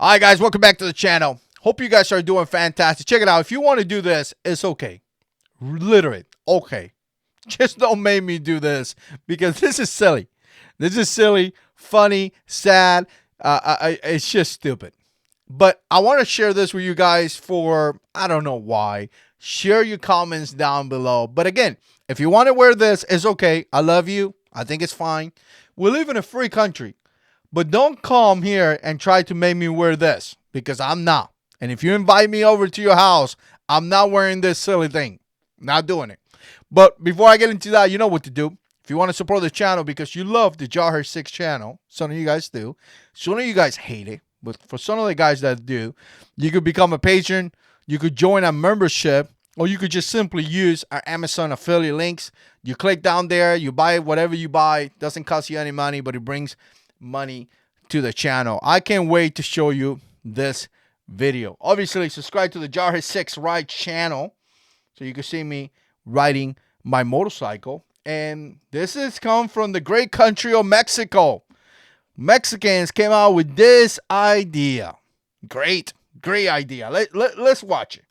All right, guys, welcome back to the channel. Hope you guys are doing fantastic. Check it out. If you want to do this, it's okay. Literally, okay. Just don't make me do this because this is silly. This is silly, funny, sad. It's just stupid. But I want to share this with you guys for, I don't know why. Share your comments down below. But again, if you want to wear this, it's okay. I love you. I think it's fine. We live in a free country. But don't come here and try to make me wear this because I'm not. And if you invite me over to your house, I'm not wearing this silly thing. Not doing it. But before I get into that, you know what to do. If you want to support the channel because you love the Jarhead 6 channel, some of you guys do. Some of you guys hate it. But for some of the guys that do, you could become a patron. You could join a membership. Or you could just simply use our Amazon affiliate links. You click down there. You buy whatever you buy. It doesn't cost you any money, but it brings money to the channel. I can't wait to show you this video. Obviously, subscribe to the Jarhead 6 Ride channel so you can see me riding my motorcycle. And this is come from the great country of Mexico. Mexicans came out with this idea. Great idea. Let's watch it.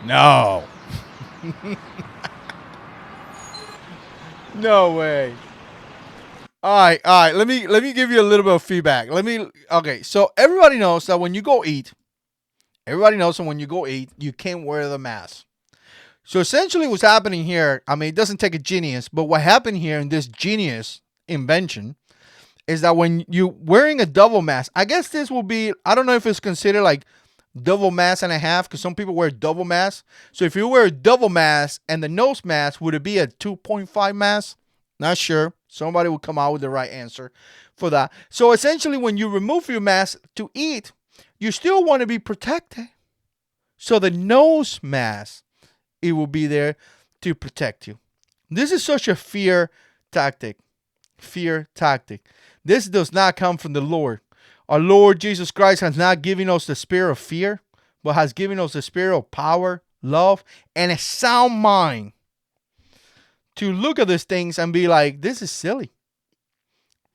No. No way. All right. Let me give you a little bit of feedback. Okay. So everybody knows that when you go eat, you can't wear the mask. So essentially, what's happening here? I mean, it doesn't take a genius, but what happened here in this genius invention is that when you're wearing a double mask, I guess this will be. I don't know if it's considered like double mask and a half because some people wear double mask. So if you wear a double mask and the nose mask, would it be a 2.5 mask? Not sure. Somebody will come out with the right answer for that. So essentially, when you remove your mask to eat, you still want to be protected. So the nose mask, it will be there to protect you. This is such a fear tactic. This does not come from the Lord. Our Lord Jesus Christ has not given us the spirit of fear, but has given us the spirit of power, love, and a sound mind to look at these things and be like, this is silly.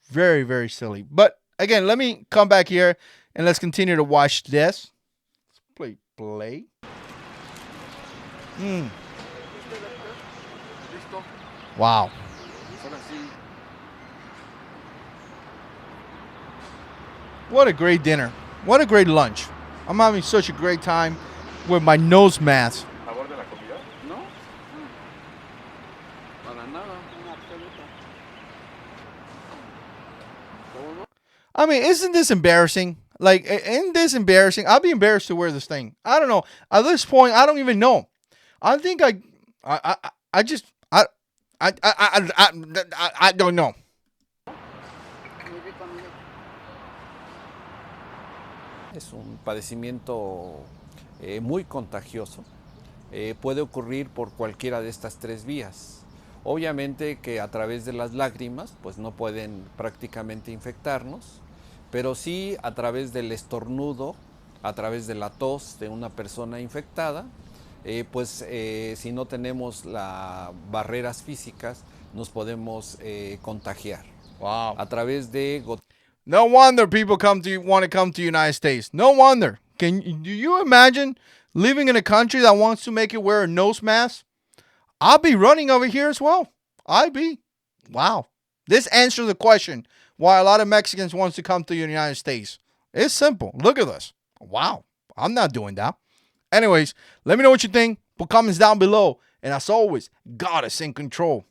Very, very silly. But again, let me come back here and let's continue to watch this. Let's play. Wow. What a great dinner. What a great lunch. I'm having such a great time with my nose mask. I mean, isn't this embarrassing? Like, isn't this embarrassing? I'll be embarrassed to wear this thing. I don't know. At this point, I don't even know. I think I don't know. Es un padecimiento muy contagioso. Puede ocurrir por cualquiera de estas tres vías. Obviamente que a través de las lágrimas pues no pueden prácticamente infectarnos, pero sí a través del estornudo, a través de la tos de una persona infectada, si no tenemos las barreras físicas nos podemos contagiar. Wow. A través de No wonder people want to come to the United States. No wonder. Do you imagine living in a country that wants to make you wear a nose mask? I'll be running over here as well. Wow. This answers the question why a lot of Mexicans want to come to the United States. It's simple. Look at this. Wow. I'm not doing that. Anyways, let me know what you think. Put comments down below. And as always, God is in control.